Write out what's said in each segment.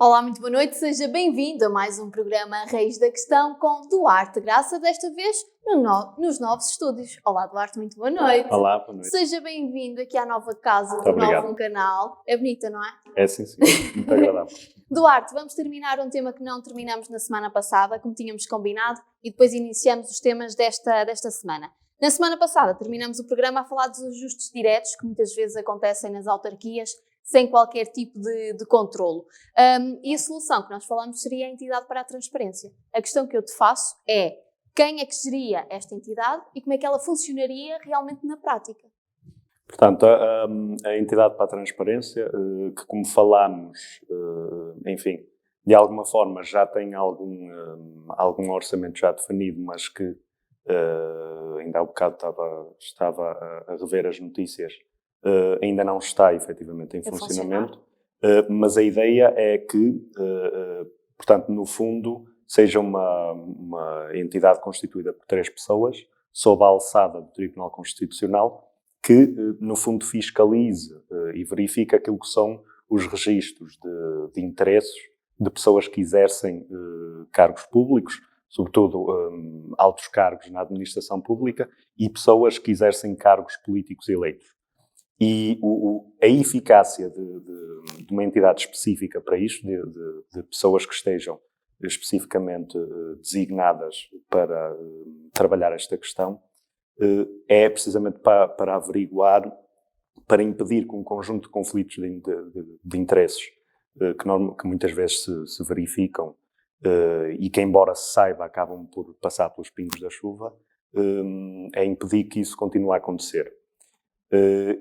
Olá, muito boa noite, seja bem-vindo a mais um programa Reis da Questão com Duarte Graça, desta vez nos novos estúdios. Olá, Duarte, muito boa noite. Olá, boa noite. Seja bem-vindo aqui à nova casa Muito do obrigado. novo canal. É bonita, não é? É sim, senhor. Muito agradável. Duarte, vamos terminar um tema que não terminamos na semana passada, como tínhamos combinado, e depois iniciamos os temas desta semana. Na semana passada terminamos o programa a falar dos ajustes diretos, que muitas vezes acontecem nas autarquias, sem qualquer tipo de controlo. E a solução que nós falamos seria a entidade para a transparência. A questão que eu te faço é: quem é que geria esta entidade e como é que ela funcionaria realmente na prática? Portanto, a entidade para a transparência, que como falámos, enfim, de alguma forma já tem algum orçamento já definido, mas que ainda há bocado estava a rever as notícias, ainda não está efetivamente em funcionamento. Mas a ideia é que, portanto, no fundo, seja uma entidade constituída por 3 pessoas, sob a alçada do Tribunal Constitucional, que, no fundo, fiscalize e verifique aquilo que são os registros de interesses de pessoas que exercem cargos públicos, sobretudo altos cargos na administração pública, e pessoas que exercem cargos políticos eleitos. E a eficácia de uma entidade específica para isto, de pessoas que estejam especificamente designadas para trabalhar esta questão, é precisamente para averiguar, para impedir que um conjunto de conflitos de interesses que muitas vezes se verificam e que, embora se saiba, acabam por passar pelos pingos da chuva, é impedir que isso continue a acontecer.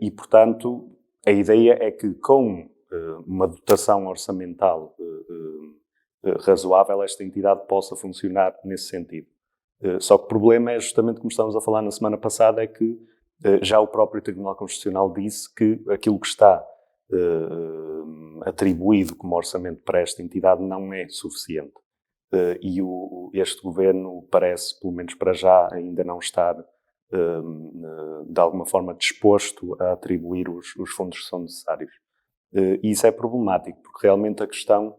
E, portanto, a ideia é que com uma dotação orçamental razoável, esta entidade possa funcionar nesse sentido. Só que o problema é justamente, como estamos a falar na semana passada, é que já o próprio Tribunal Constitucional disse que aquilo que está atribuído como orçamento para esta entidade não é suficiente. E este governo parece, pelo menos para já, ainda não estar de alguma forma disposto a atribuir os fundos que são necessários. E isso é problemático, porque realmente a questão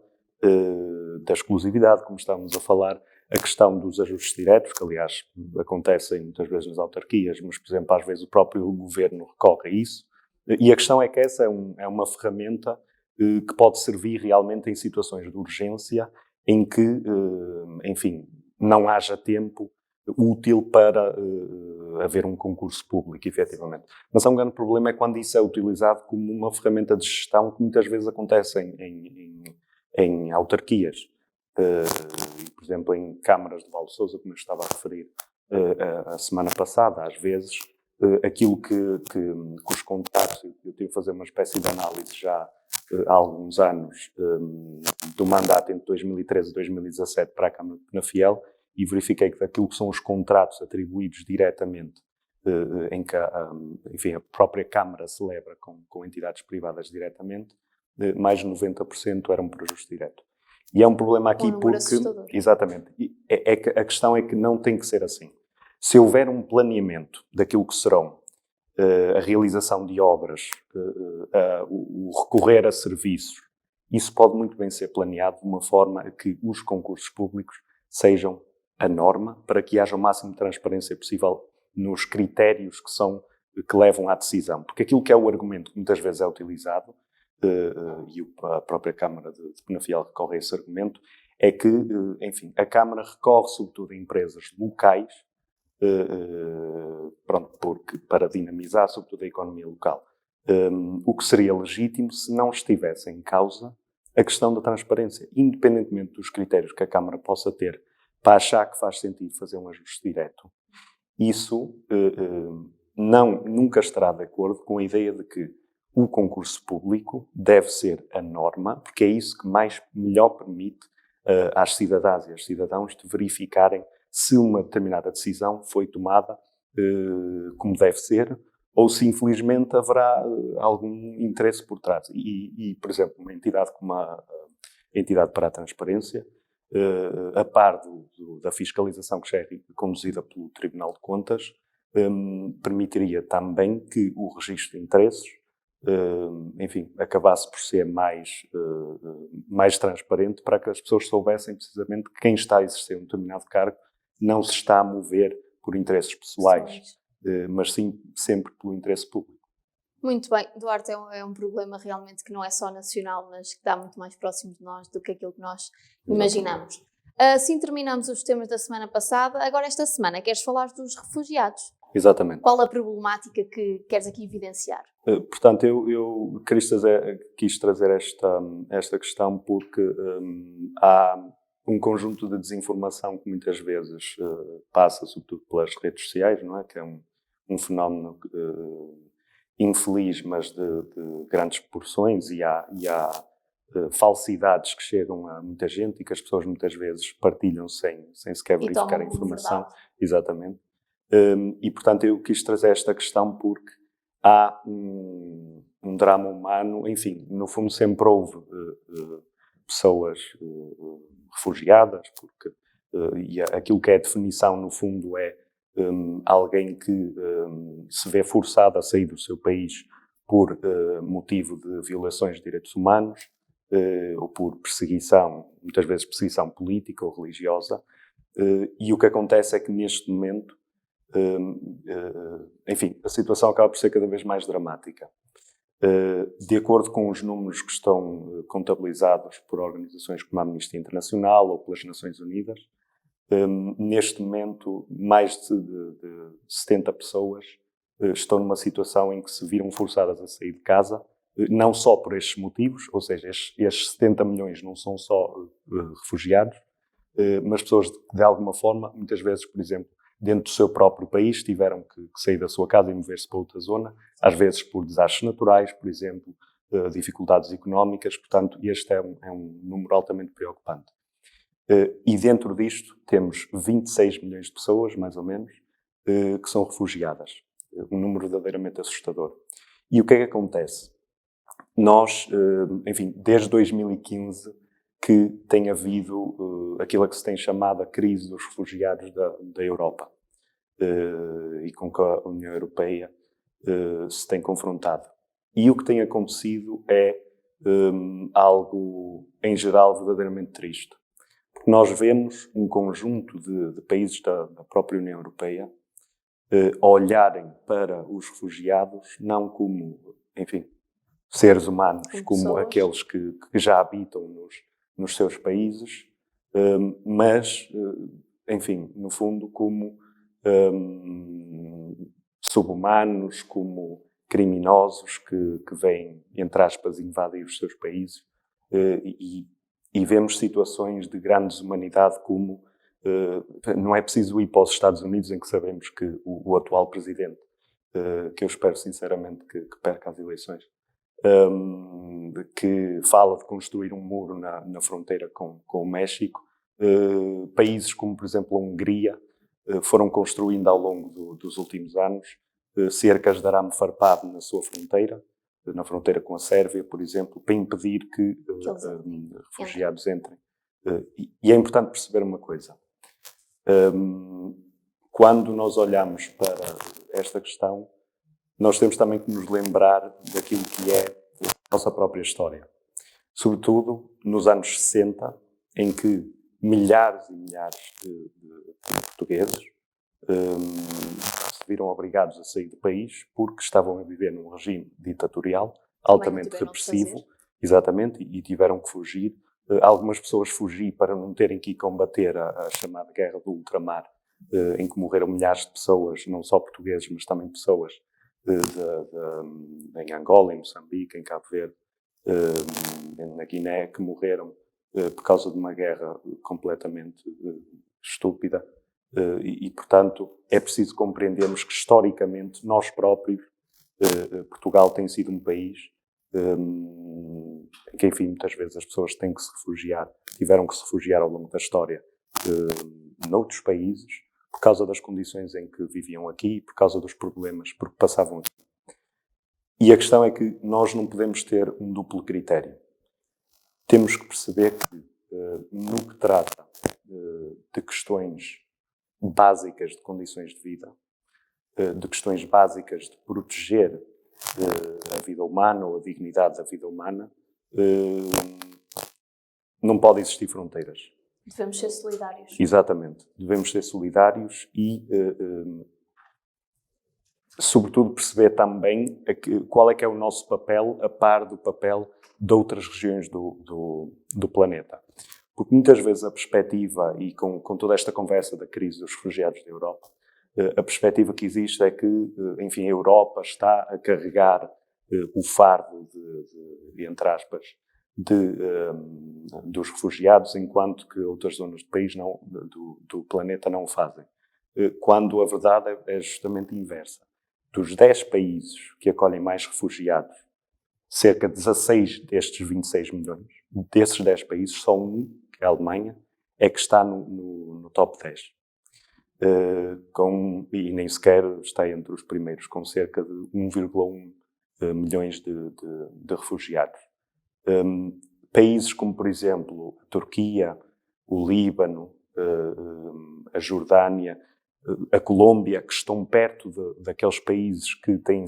da exclusividade, como estávamos a falar, a questão dos ajustes diretos, que aliás acontecem muitas vezes nas autarquias, mas, por exemplo, às vezes o próprio governo recorre a isso, e a questão é que essa é uma ferramenta que pode servir realmente em situações de urgência em que, enfim, não haja tempo útil para haver um concurso público, efetivamente. Mas há um grande problema é quando isso é utilizado como uma ferramenta de gestão que muitas vezes acontece em autarquias. Por exemplo, em câmaras de Val de Sousa, como eu estava a referir a semana passada, às vezes, aquilo que os contratos, eu tive que fazer uma espécie de análise já há alguns anos do mandato entre 2013 e 2017 para a Câmara de Penafiel, e verifiquei que daquilo que são os contratos atribuídos diretamente, em que enfim, a própria Câmara celebra com entidades privadas diretamente, mais de 90% eram por ajuste direto. E é um problema aqui porque... Assustador. Exatamente. A questão é que não tem que ser assim. Se houver um planeamento daquilo que serão a realização de obras, o recorrer a serviços, isso pode muito bem ser planeado de uma forma a que os concursos públicos sejam a norma, para que haja o máximo de transparência possível nos critérios que levam à decisão. Porque aquilo que é o argumento que muitas vezes é utilizado, e a própria Câmara de Penafiel recorre a esse argumento, é que, enfim, a Câmara recorre sobretudo a empresas locais, porque para dinamizar sobretudo a economia local. O que seria legítimo se não estivesse em causa a questão da transparência, independentemente dos critérios que a Câmara possa ter para achar que faz sentido fazer um ajuste direto. Isso nunca estará de acordo com a ideia de que o concurso público deve ser a norma, porque é isso que melhor permite às cidadãs e aos cidadãos de verificarem se uma determinada decisão foi tomada como deve ser, ou se infelizmente haverá algum interesse por trás. E, por exemplo, uma entidade como a Entidade para a Transparência, a par da fiscalização que já é conduzida pelo Tribunal de Contas, permitiria também que o registro de interesses enfim, acabasse por ser mais transparente, para que as pessoas soubessem precisamente que quem está a exercer um determinado cargo não se está a mover por interesses pessoais, mas sim sempre pelo interesse público. Muito bem, Duarte, é um problema realmente que não é só nacional, mas que está muito mais próximo de nós do que aquilo que nós imaginamos. Assim terminamos os temas da semana passada. Agora, esta semana, queres falar dos refugiados? Exatamente. Qual a problemática que queres aqui evidenciar? Portanto, eu quis trazer esta questão porque há um conjunto de desinformação que muitas vezes passa, sobretudo pelas redes sociais, não é? Que é um fenómeno infeliz, mas de grandes proporções, e há falsidades que chegam a muita gente e que as pessoas muitas vezes partilham sem sequer verificar a informação. Verdade. Exatamente. E, portanto, eu quis trazer esta questão porque há um drama humano, enfim, no fundo sempre houve pessoas refugiadas, porque e aquilo que é a definição, no fundo, é alguém que se vê forçado a sair do seu país por motivo de violações de direitos humanos ou por perseguição, muitas vezes perseguição política ou religiosa, e o que acontece é que neste momento, enfim, a situação acaba por ser cada vez mais dramática. De acordo com os números que estão contabilizados por organizações como a Amnistia Internacional ou pelas Nações Unidas, neste momento mais de 70 pessoas estão numa situação em que se viram forçadas a sair de casa, não só por estes motivos, ou seja, estes 70 milhões não são só refugiados, mas pessoas de alguma forma, muitas vezes, por exemplo, dentro do seu próprio país, tiveram que sair da sua casa e mover-se para outra zona, às vezes por desastres naturais, por exemplo, dificuldades económicas. Portanto, este é um número altamente preocupante. E dentro disto temos 26 milhões de pessoas, mais ou menos, que são refugiadas. Um número verdadeiramente assustador. E o que é que acontece? Nós, enfim, desde 2015 que tem havido aquilo que se tem chamado a crise dos refugiados da Europa e com que a União Europeia se tem confrontado. E o que tem acontecido é algo, em geral, verdadeiramente triste. Porque nós vemos um conjunto de países da própria União Europeia olharem para os refugiados não como, enfim, seres humanos, como aqueles que já habitam nos seus países, mas, enfim, no fundo, como sub-humanos, como criminosos que vêm, entre aspas, invadir os seus países. E vemos situações de grande desumanidade como não é preciso ir para os Estados Unidos, em que sabemos que o atual presidente, que eu espero sinceramente que perca as eleições, que fala de construir um muro na fronteira com o México. Países como, por exemplo, a Hungria foram construindo ao longo dos últimos anos cercas de arame farpado na sua fronteira, na fronteira com a Sérvia, por exemplo, para impedir que refugiados entrem. E é importante perceber uma coisa. Quando nós olhamos para esta questão, nós temos também que nos lembrar daquilo que é a nossa própria história. Sobretudo nos anos 60, em que milhares e milhares de portugueses se viram obrigados a sair do país porque estavam a viver num regime ditatorial altamente repressivo, exatamente, e tiveram que fugir. Algumas pessoas fugiram para não terem que ir combater a chamada Guerra do Ultramar, em que morreram milhares de pessoas, não só portugueses, mas também pessoas em Angola, em Moçambique, em Cabo Verde, na Guiné, que morreram por causa de uma guerra completamente estúpida. E, portanto, é preciso compreendermos que, historicamente, nós próprios, Portugal tem sido um país em que, enfim, muitas vezes as pessoas têm que se refugiar, tiveram que se refugiar ao longo da história noutros países, por causa das condições em que viviam aqui, por causa dos problemas por que passavam aqui. E a questão é que nós não podemos ter um duplo critério. Temos que perceber que, no que trata de questões básicas de condições de vida, de questões básicas de proteger a vida humana ou a dignidade da vida humana, não pode existir fronteiras. Devemos ser solidários. Exatamente. Devemos ser solidários e, sobretudo, perceber também qual é que é o nosso papel a par do papel de outras regiões do planeta. Porque muitas vezes a perspectiva, e com toda esta conversa da crise dos refugiados da Europa, a perspectiva que existe é que, enfim, a Europa está a carregar o fardo, entre aspas, dos refugiados, enquanto que outras zonas do país do planeta não o fazem. Quando a verdade é justamente inversa. Dos 10 países que acolhem mais refugiados, cerca de 16 destes 26 milhões, desses 10 países, só um, que é a Alemanha, é que está no top 10. E nem sequer está entre os primeiros, com cerca de 1,1 milhões de refugiados. Países como, por exemplo, a Turquia, o Líbano, a Jordânia, a Colômbia, que estão perto daqueles países que têm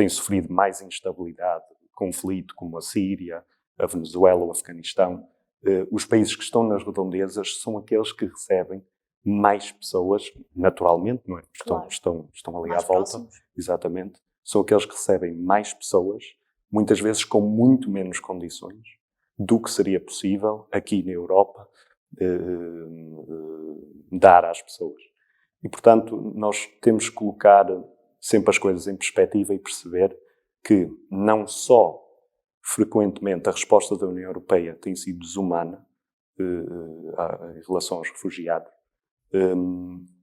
sofrido mais instabilidade, conflito, como a Síria, a Venezuela, o Afeganistão. Os países que estão nas redondezas são aqueles que recebem mais pessoas, naturalmente, não é? Claro. Estão ali Mais à volta. próximos. Exatamente. São aqueles que recebem mais pessoas, muitas vezes com muito menos condições do que seria possível aqui na Europa dar às pessoas. E, portanto, nós temos que colocar sempre as coisas em perspectiva e perceber que não só frequentemente a resposta da União Europeia tem sido desumana em relação aos refugiados,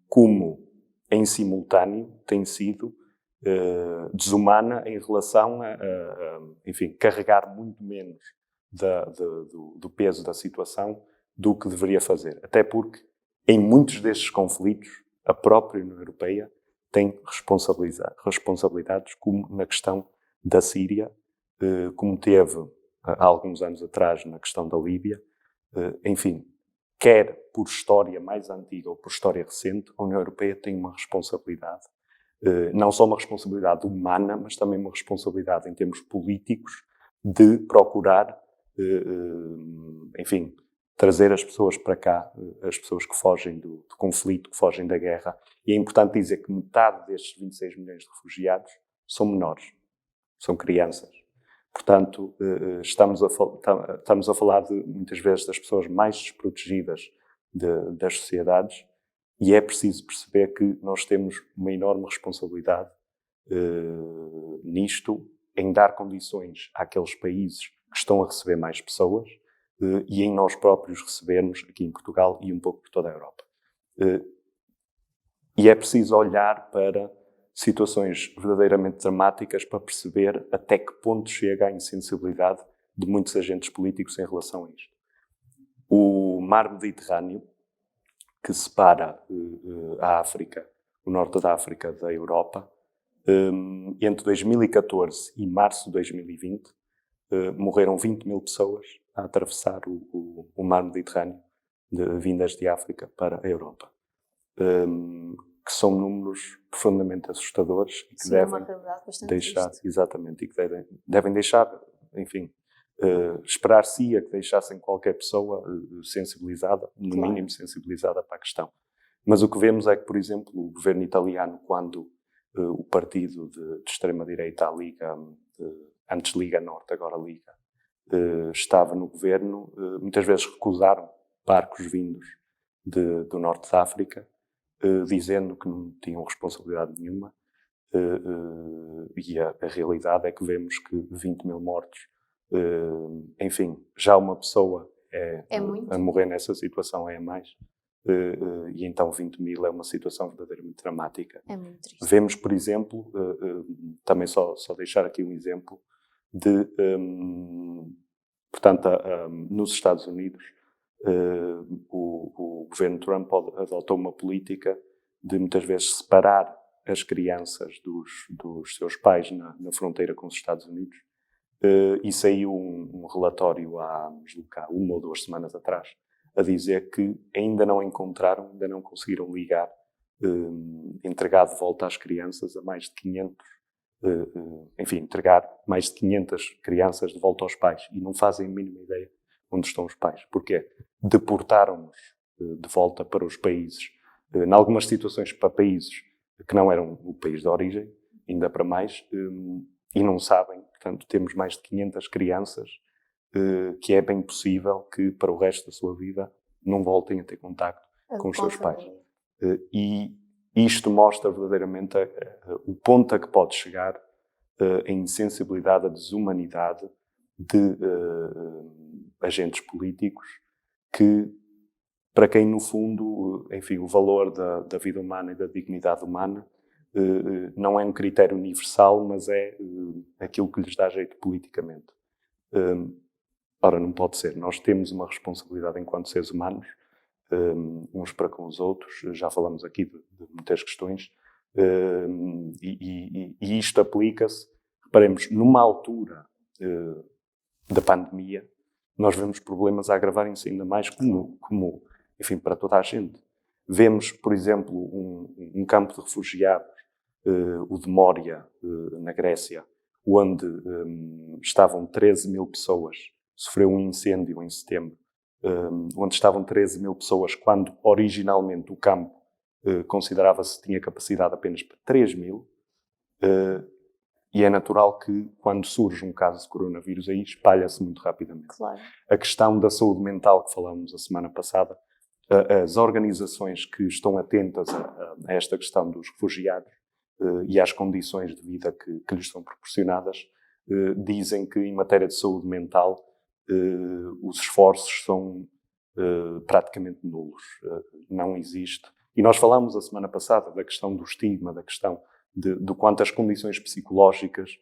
como em simultâneo tem sido desumana em relação enfim, carregar muito menos do peso da situação do que deveria fazer. Até porque, em muitos destes conflitos, a própria União Europeia tem responsabilidades, como na questão da Síria, como teve há alguns anos atrás na questão da Líbia. Enfim, quer por história mais antiga ou por história recente, a União Europeia tem uma responsabilidade, não só uma responsabilidade humana, mas também uma responsabilidade em termos políticos de procurar, enfim, trazer as pessoas para cá, as pessoas que fogem do conflito, que fogem da guerra. E é importante dizer que metade destes 26 milhões de refugiados são menores, são crianças. Portanto, estamos a falar muitas vezes das pessoas mais desprotegidas das sociedades, e é preciso perceber que nós temos uma enorme responsabilidade nisto, em dar condições àqueles países que estão a receber mais pessoas e em nós próprios recebermos aqui em Portugal e um pouco por toda a Europa. E é preciso olhar para situações verdadeiramente dramáticas para perceber até que ponto chega a insensibilidade de muitos agentes políticos em relação a isto. O mar Mediterrâneo, que separa a África, o norte da África da Europa, entre 2014 e março de 2020, morreram 20 mil pessoas a atravessar o mar Mediterrâneo, vindas de África para a Europa. Que são números profundamente assustadores e que Sim, devem é uma realidade bastante deixar, triste. exatamente, e que devem deixar, enfim, esperar-se-ia que deixassem qualquer pessoa sensibilizada, no Claro. mínimo sensibilizada para a questão. Mas o que vemos é que, por exemplo, o governo italiano, quando o partido de extrema-direita, a Liga, antes Liga Norte, agora Liga, estava no governo, muitas vezes recusaram barcos vindos do norte da África, dizendo que não tinham responsabilidade nenhuma, e a realidade é que vemos que 20 mil mortos, enfim, já uma pessoa muito. a morrer nessa situação é a mais, e então 20 mil é uma situação verdadeiramente dramática. É muito triste. Vemos, por exemplo, também só deixar aqui um exemplo de, portanto, nos Estados Unidos, o governo Trump adotou uma política de muitas vezes separar as crianças dos seus pais na fronteira com os Estados Unidos, e saiu um relatório há 1 ou 2 semanas atrás a dizer que ainda não conseguiram ligar, entregar de volta às crianças a mais de 500 enfim, entregar mais de 500 crianças de volta aos pais e não fazem a mínima ideia onde estão os pais. Porquê? Deportaram-nos de volta para os países, em algumas situações para países que não eram o país de origem, ainda para mais, e não sabem. Portanto, temos mais de 500 crianças que é bem possível que para o resto da sua vida não voltem a ter contacto com os seus pais. E isto mostra verdadeiramente o ponto a que pode chegar a insensibilidade, a desumanidade de agentes políticos que, para quem no fundo, enfim, o valor da vida humana e da dignidade humana não é um critério universal, mas é aquilo que lhes dá jeito politicamente. Ora, não pode ser. Nós temos uma responsabilidade enquanto seres humanos, uns para com os outros. Já falamos aqui de muitas questões. E isto aplica-se, reparemos, numa altura da pandemia, nós vemos problemas a agravarem-se ainda mais como, enfim, para toda a gente. Vemos, por exemplo, um campo de refugiados, o de Moria, na Grécia, onde estavam 13 mil pessoas. Sofreu um incêndio em setembro, onde estavam 13 mil pessoas, quando originalmente o campo considerava-se tinha capacidade apenas para 3 mil. E é natural que, quando surge um caso de coronavírus, aí espalha-se muito rapidamente. Claro. A questão da saúde mental que falamos a semana passada, as organizações que estão atentas a esta questão dos refugiados e às condições de vida que lhes são proporcionadas, dizem que, em matéria de saúde mental, os esforços são praticamente nulos. Não existe. E nós falámos a semana passada da questão do estigma, da questão de quanto as condições psicológicas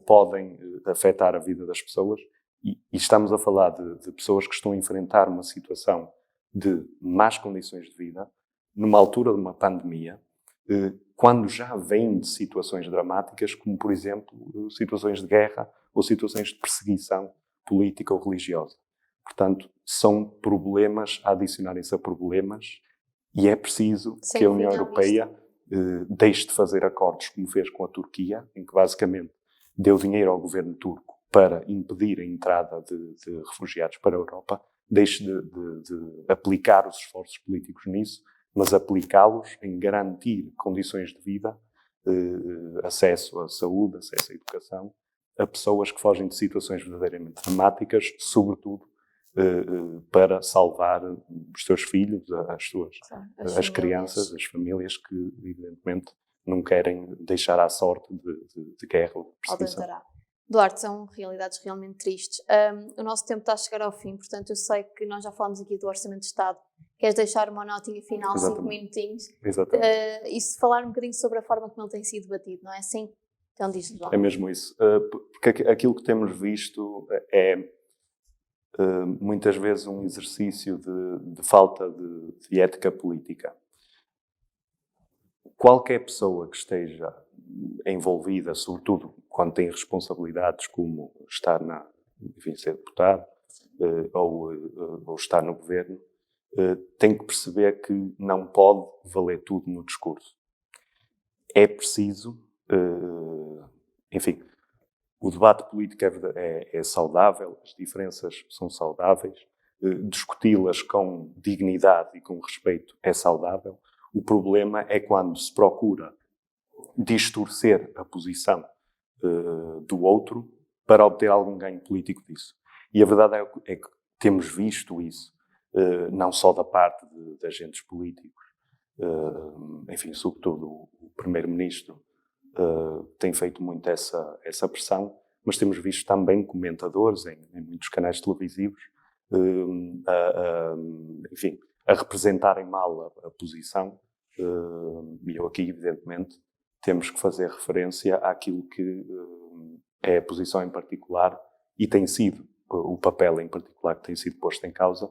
podem afetar a vida das pessoas, e estamos a falar de pessoas que estão a enfrentar uma situação de más condições de vida, numa altura de uma pandemia, quando já vêm de situações dramáticas, como, por exemplo, situações de guerra ou situações de perseguição política ou religiosa. Portanto, são problemas a adicionarem-se a problemas, e é preciso que a União Europeia deixe de fazer acordos como fez com a Turquia, em que basicamente deu dinheiro ao governo turco para impedir a entrada de refugiados para a Europa, deixe de aplicar os esforços políticos nisso, mas aplicá-los em garantir condições de vida, acesso à saúde, acesso à educação, a pessoas que fogem de situações verdadeiramente dramáticas, sobretudo para salvar os seus filhos, as crianças, as famílias que, evidentemente, não querem deixar à sorte de guerra ou de perseguição. Duarte, são realidades realmente tristes. O nosso tempo está a chegar ao fim, portanto eu sei que nós já falamos aqui do Orçamento de Estado. Queres deixar uma notinha final, 5 minutinhos? Exatamente. E se falar um bocadinho sobre a forma como ele tem sido debatido, não é assim? Então diz-nos lá. É mesmo isso. Porque aquilo que temos visto é muitas vezes um exercício de falta de ética política. Qualquer pessoa que esteja envolvida, sobretudo quando tem responsabilidades como estar enfim, ser deputado ou estar no governo, tem que perceber que não pode valer tudo no discurso. É preciso, enfim, o debate político é saudável, as diferenças são saudáveis, discuti-las com dignidade e com respeito é saudável. O problema é quando se procura distorcer a posição do outro para obter algum ganho político disso. E a verdade é que temos visto isso, não só da parte de agentes políticos, enfim, sobretudo o Primeiro-Ministro tem feito muito essa pressão, mas temos visto também comentadores em muitos canais televisivos enfim, a representarem mal a posição, e eu aqui, evidentemente, temos que fazer referência àquilo que é a posição em particular e tem sido o papel em particular que tem sido posto em causa,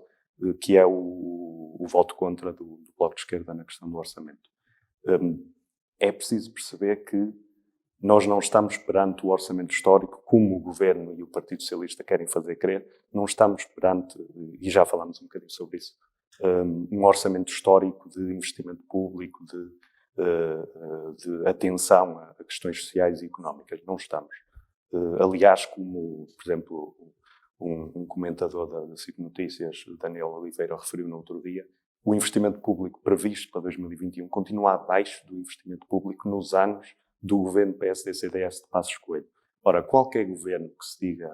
que é o voto contra do Bloco de Esquerda na questão do orçamento. É preciso perceber que nós não estamos perante o orçamento histórico como o Governo e o Partido Socialista querem fazer crer. Não estamos perante, e já falámos um bocadinho sobre isso, um orçamento histórico de investimento público, de atenção a questões sociais e económicas. Não estamos. Aliás, como, por exemplo, um comentador da SIC Notícias, Daniel Oliveira, referiu no outro dia, o investimento público previsto para 2021 continua abaixo do investimento público nos anos do governo PSD-CDS de Passos Coelho. Ora, qualquer governo que se diga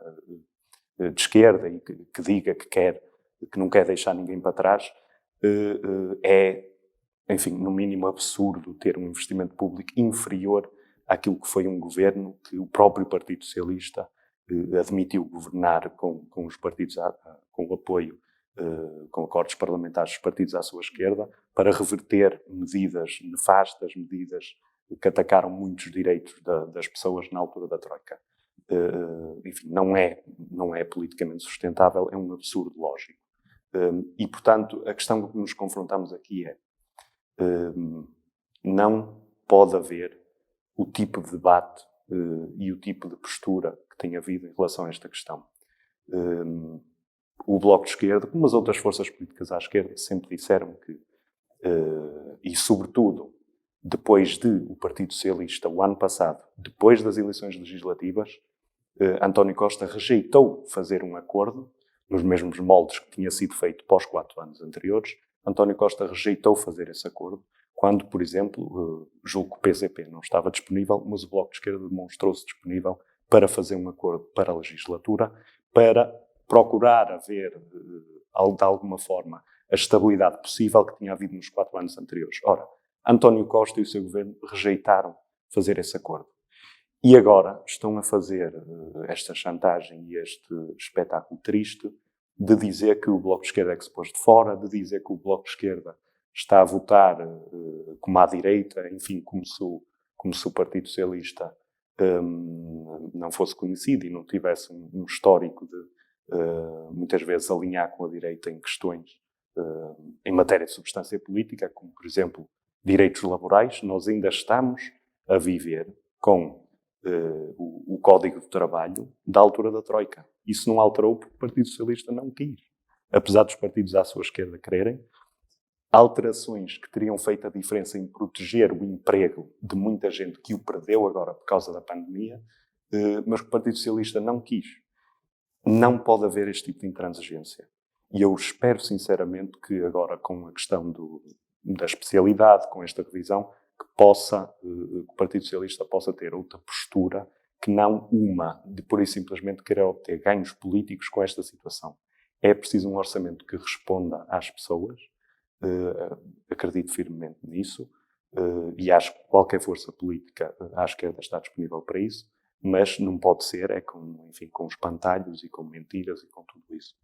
de esquerda e que diga que não quer deixar ninguém para trás, é, enfim, no mínimo absurdo ter um investimento público inferior àquilo que foi um governo que o próprio Partido Socialista admitiu governar com os partidos, com o apoio, com acordos parlamentares dos partidos à sua esquerda, para reverter medidas nefastas, medidas que atacaram muitos direitos das pessoas na altura da Troika. Enfim, não é politicamente sustentável, é um absurdo lógico. E, portanto, a questão que nos confrontamos aqui é não pode haver o tipo de debate e o tipo de postura que tem havido em relação a esta questão. O Bloco de Esquerda, como as outras forças políticas à esquerda, sempre disseram que, e sobretudo depois de o Partido Socialista, o ano passado, depois das eleições legislativas, António Costa rejeitou fazer um acordo nos mesmos moldes que tinha sido feito pós 4 anos anteriores. António Costa rejeitou fazer esse acordo quando, por exemplo, julgo que o PCP não estava disponível, mas o Bloco de Esquerda demonstrou-se disponível para fazer um acordo para a legislatura, para procurar haver, de alguma forma, a estabilidade possível que tinha havido nos 4 anos anteriores. Ora, António Costa e o seu governo rejeitaram fazer esse acordo. E agora estão a fazer esta chantagem e este espetáculo triste de dizer que o Bloco de Esquerda é que se pôs de fora, de dizer que o Bloco de Esquerda está a votar como à direita, enfim, como se o Partido Socialista não fosse conhecido e não tivesse um histórico de, muitas vezes, alinhar com a direita em questões em matéria de substância política, como, por exemplo, direitos laborais. Nós ainda estamos a viver com o Código de Trabalho da altura da Troika. Isso não alterou porque o Partido Socialista não quis. Apesar dos partidos à sua esquerda quererem, alterações que teriam feito a diferença em proteger o emprego de muita gente que o perdeu agora por causa da pandemia, mas que o Partido Socialista não quis. Não pode haver este tipo de intransigência. E eu espero sinceramente que agora, com a questão da especialidade, com esta revisão, que o Partido Socialista possa ter outra postura que não uma de pura e simplesmente querer obter ganhos políticos com esta situação. É preciso um orçamento que responda às pessoas, acredito firmemente nisso, e acho que qualquer força política à esquerda está disponível para isso, mas não pode ser com espantalhos e com mentiras e com tudo isso.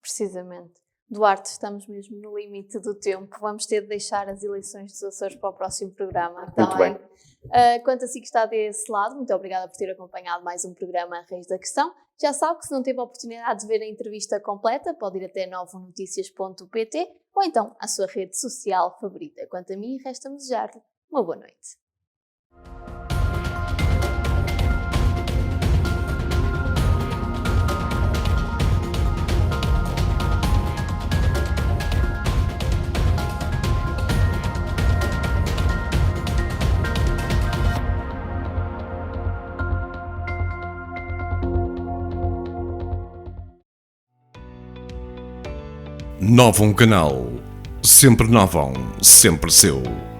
Precisamente. Duarte, estamos mesmo no limite do tempo. Vamos ter de deixar as eleições dos Açores para o próximo programa. Muito bem. Quanto a si que está desse lado, muito obrigada por ter acompanhado mais um programa Reis da Questão. Já sabe que se não teve a oportunidade de ver a entrevista completa, pode ir até novonoticias.pt ou então à sua rede social favorita. Quanto a mim, resta-me desejar-lhe uma boa noite. Novum Canal. Sempre Novum, sempre seu.